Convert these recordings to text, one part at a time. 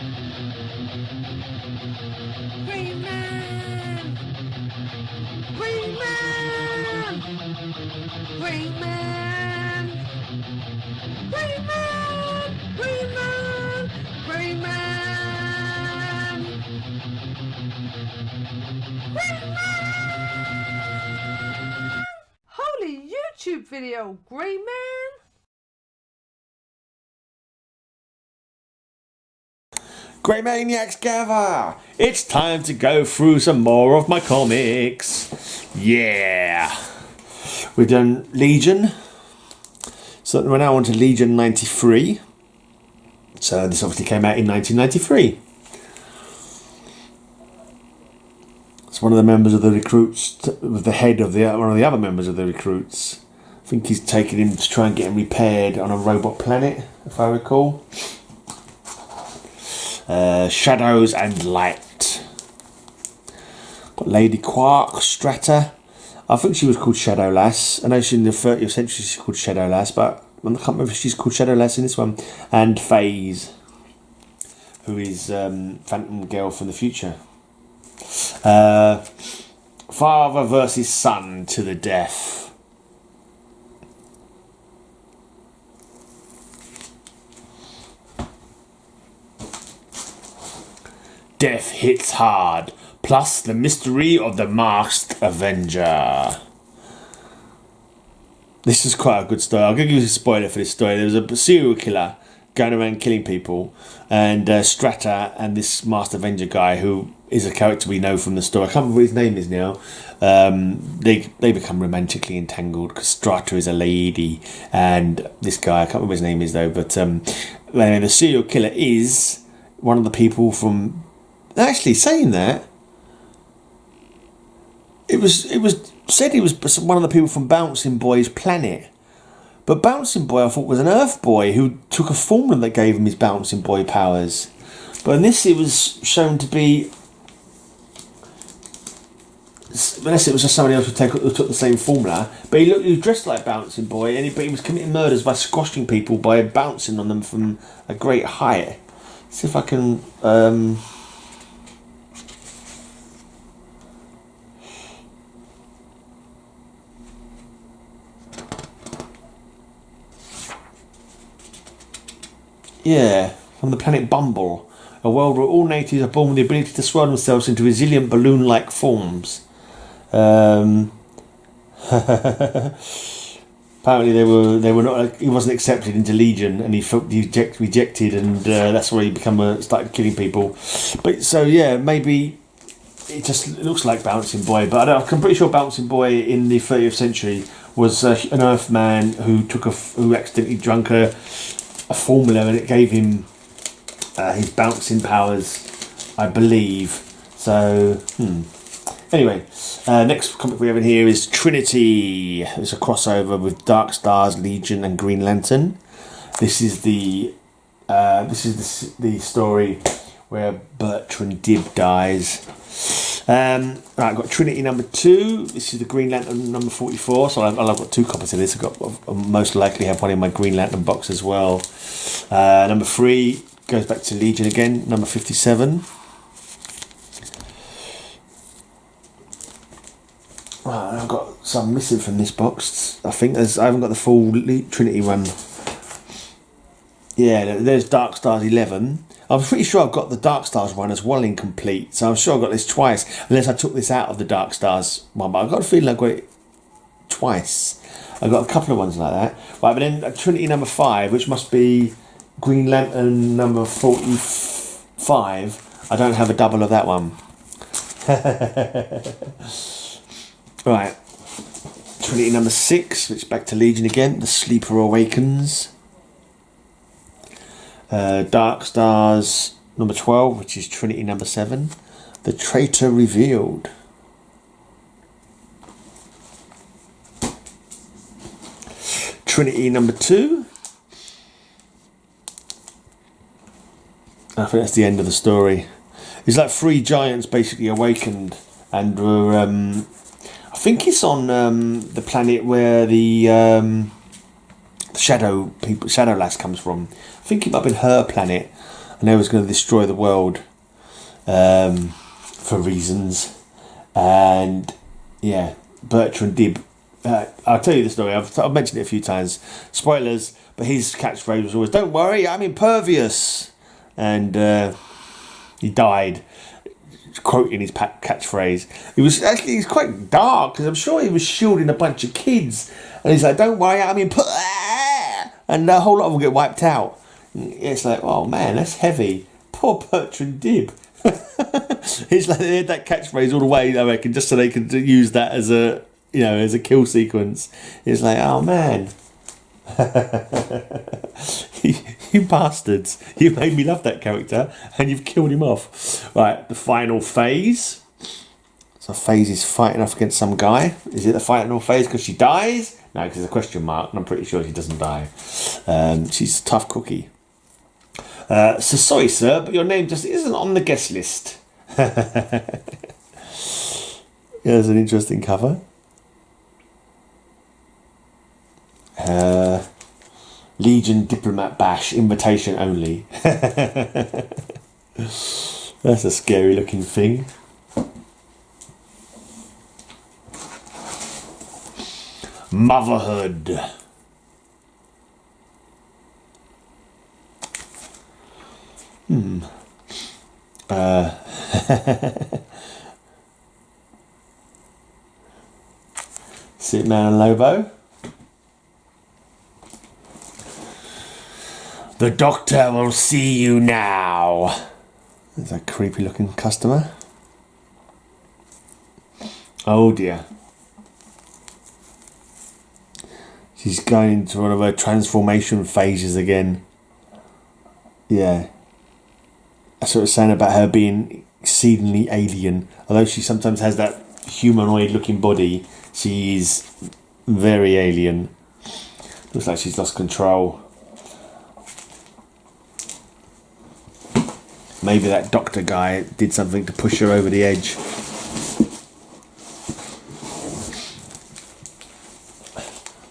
Greyman! Greyman! Greyman! Greyman! Greyman! Greyman! Greyman! Holy YouTube video, Greyman! Grey Maniacs gather! It's time to go through some more of my comics. Yeah! We've done Legion. So we're now on to Legion 93. So this obviously came out in 1993. It's one of the members of the recruits, with the head of one of the other members of the recruits. I think he's taking him to try and get him repaired on a robot planet, if I recall. Shadows and Light. Got Lady Quark, Strata. I think she was called Shadow Lass. I know she's in the 30th century she's called Shadow Lass, but I can't remember if she's called Shadow Lass in this one. And Phase, who is Phantom Girl from the future. Father versus son to the death. Death hits hard, plus the mystery of the masked Avenger. This is quite a good story. I'll give you a spoiler for this story. There was a serial killer going around killing people, and Strata and this masked Avenger guy, who is a character we know from the story. I can't remember what his name is now. They become romantically entangled because Strata is a lady, and this guy, I can't remember his name is though. But the serial killer is one of the people from. Actually, saying that, it was said he was one of the people from Bouncing Boy's planet. But Bouncing Boy, I thought, was an Earth boy who took a formula that gave him his Bouncing Boy powers. But in this, it was shown to be, unless it was just somebody else who took the same formula. But he was dressed like Bouncing Boy, and he was committing murders by squashing people by bouncing on them from a great height. Let's see if I can. Yeah, from the planet Bumble, a world where all natives are born with the ability to swell themselves into resilient balloon-like forms. Apparently, they were not. He wasn't accepted into Legion, and he felt rejected, and that's where he started killing people. But so yeah, maybe it looks like Bouncing Boy, but I'm pretty sure Bouncing Boy in the 30th century was an Earth man who accidentally drank a formula, and it gave him his bouncing powers, I believe. So, Anyway, next comic we have in here is Trinity. It's a crossover with Dark Stars, Legion, and Green Lantern. This is the story where Bertrand Dib dies. Right, I've got Trinity number 2. This is the Green Lantern number 44. So I've got 2 copies of this. I'll most likely have one in my Green Lantern box as well. Number 3 goes back to Legion again. Number 57. Right, I've got some missing from this box. I think I haven't got the full Trinity one. Yeah, there's Dark Stars 11. I'm pretty sure I've got the Dark Stars one as well incomplete, so I'm sure I got this twice, unless I took this out of the Dark Stars one, but I've got a feeling I got it twice. I've got a couple of ones like that. Right, but then Trinity number 5, which must be Green Lantern number 45, I don't have a double of that one. Right, Trinity number 6, which is back to Legion again, The Sleeper Awakens. Dark Stars number 12, which is Trinity number 7, The Traitor Revealed. Trinity number 2. I think that's the end of the story. It's like 3 giants basically awakened and were, I think it's on the planet where the Shadow Lass comes from. I think it might have been her planet. and they was going to destroy the world for reasons. And yeah, Bertrand Dib. I'll tell you the story. I've mentioned it a few times. Spoilers, but his catchphrase was always, "Don't worry, I'm impervious," and he died quoting his catchphrase. He's quite dark, because I'm sure he was shielding a bunch of kids, and he's like, "Don't worry, I'm impervious," and a whole lot of them get wiped out. It's like, oh man, that's heavy. Poor Bertrand Dib. It's like they had that catchphrase all the way, I reckon, just so they could use that as a, as a kill sequence. It's like, oh man. You bastards. You made me love that character and you've killed him off. Right, the final phase. So phase is fighting off against some guy. Is it the final phase because she dies? No, because there's a question mark and I'm pretty sure she doesn't die. She's a tough cookie. So sorry sir, but your name just isn't on the guest list. There's an interesting cover. Legion Diplomat Bash, invitation only. That's a scary looking thing. Motherhood. Superman and Lobo. The doctor will see you now. There's a creepy looking customer. Oh dear. She's going into one of her transformation phases again. Yeah. That's what I was saying about her being exceedingly alien. Although she sometimes has that humanoid looking body, she is very alien. Looks like she's lost control. Maybe that doctor guy did something to push her over the edge.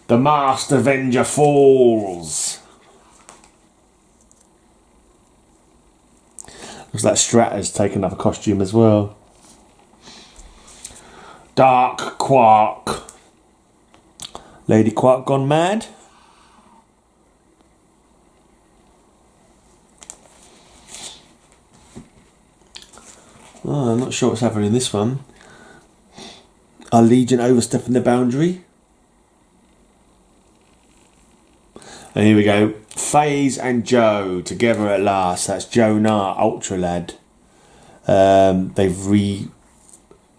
The Masked Avenger falls. Looks like Strat has taken up a costume as well. Dark Quark. Lady Quark gone mad. Oh, I'm not sure what's happening in this one. Are Legion overstepping the boundary? And here we go. FaZe and Joe together at last. That's Joe Nah, Ultra Lad. They've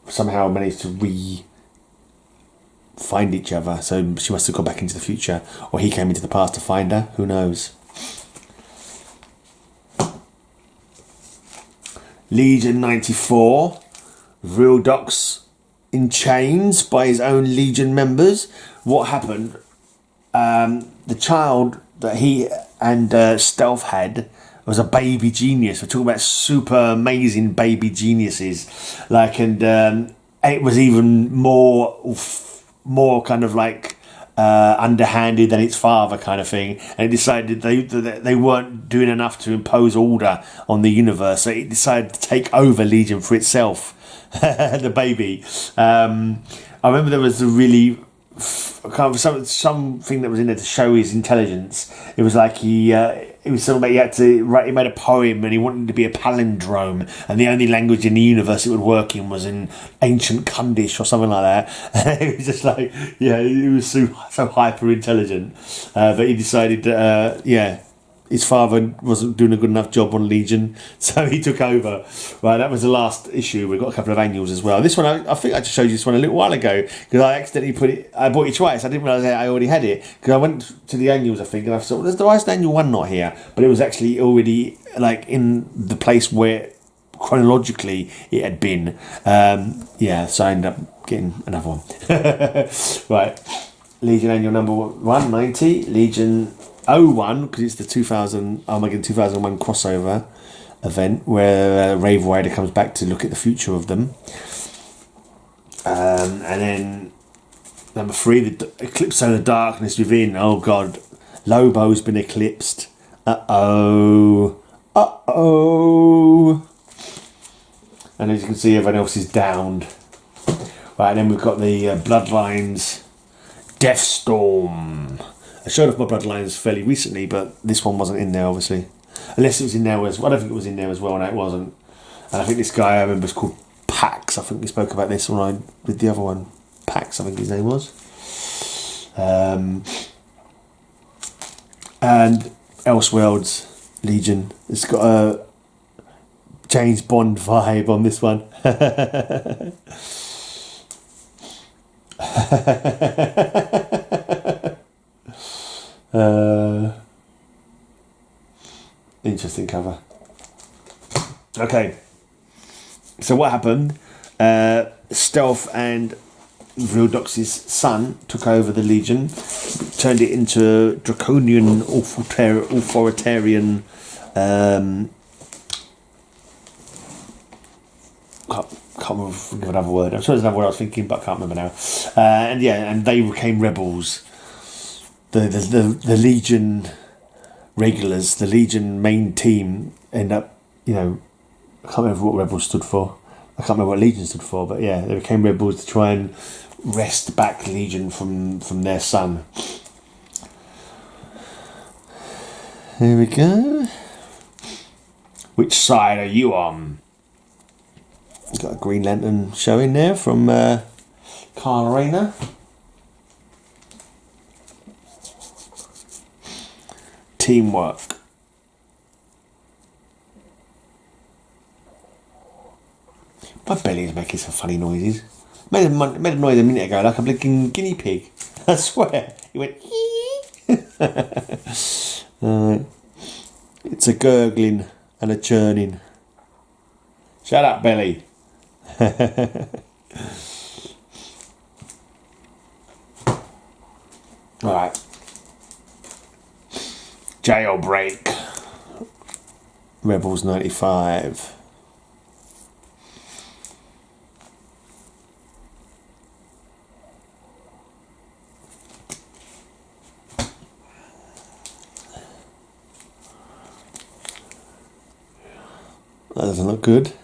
somehow managed to find each other. So she must have gone back into the future, or he came into the past to find her. Who knows? Legion 94. Real Doc's in chains by his own Legion members. What happened? The child that he and Stealth had was a baby genius. We're talking about super amazing baby geniuses. And it was even more kind of like underhanded than its father kind of thing. And it decided they weren't doing enough to impose order on the universe. So it decided to take over Legion for itself. The baby. I remember there was a really kind of something that was in there to show his intelligence. It was like he was something about he had to write. He made a poem and he wanted to be a palindrome, and the only language in the universe it would work in was in ancient Kundish or something like that. It was just like, he was so hyper intelligent, but he decided his father wasn't doing a good enough job on Legion, so he took over. Right, that was the last issue. We've got a couple of annuals as well. This one, I think I just showed you this one a little while ago, because I accidentally I bought it twice. I didn't realise I already had it, because I went to the annuals, I think, and I thought, well, why is the annual one not here? But it was actually already in the place where chronologically it had been. So I ended up getting another one. Right, Legion annual number 190, Legion 01, because it's the 2001 crossover event where Rave Rider comes back to look at the future of them. And then number 3, the Eclipse of the Darkness Within. Oh god, Lobo's been eclipsed. Oh Uh-oh. And as you can see, everyone else is downed. Right, and then we've got the Bloodlines Deathstorm. I showed off my Bloodlines fairly recently, but this one wasn't in there, obviously. Unless it was in there as well. I don't think it was in there as well, and it wasn't. And I think this guy I remember is called Pax. I think we spoke about this when I did the other one. Pax, I think his name was. And Elseworlds Legion. It's got a James Bond vibe on this one. Interesting cover. Okay, so what happened? Stealth and Vildox's son took over the Legion, turned it into draconian authoritarian. Can't remember think of another word. I'm sure there's another word I was thinking, but I can't remember now. And they became rebels. The Legion regulars, the Legion main team, end up, I can't remember what rebels stood for. I can't remember what Legion stood for, but yeah, they became rebels to try and wrest back Legion from their son. There we go. Which side are you on? Got a Green Lantern showing there from Kal-El. Teamwork. My belly is making some funny noises. Made a noise a minute ago like a blinking guinea pig. I swear. He went it's a gurgling and a churning. Shut up, belly. Alright. Jailbreak. Rebels 95. That doesn't look good.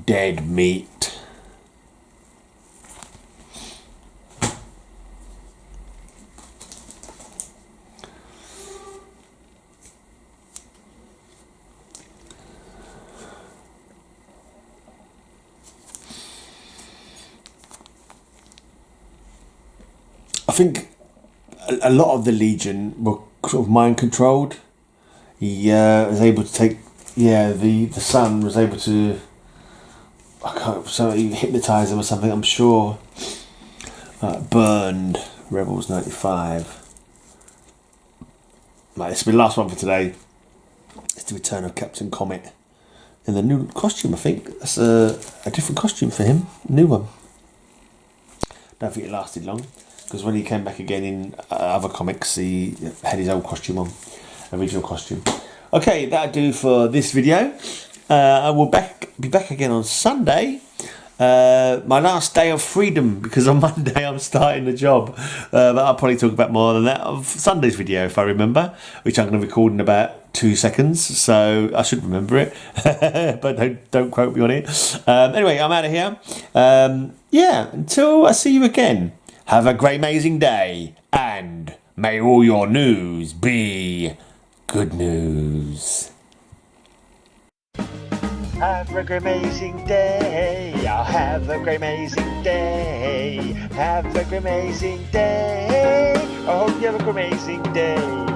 Dead meat. I think a lot of the Legion were sort of mind controlled. He was able to take, the son was able to, so he hypnotised them or something, I'm sure. Burned, Rebels 95. Right, this will be the last one for today. It's the return of Captain Comet. In the new costume, I think. That's a different costume for him. New one. Don't think it lasted long. Because when he came back again in other comics, he had his old costume on. Original costume. Okay, that'll do for this video. I will be back again on Sunday. My last day of freedom, because on Monday I'm starting the job. But I'll probably talk about more than that of Sunday's video, if I remember, which I'm going to record in about 2 seconds. So I should remember it. But don't quote me on it. Anyway, I'm out of here. Until I see you again. Have a great, amazing day, and may all your news be good news. Have a great, amazing day. I'll have a great, amazing day. Have a great, amazing day. I hope you have a great, amazing day.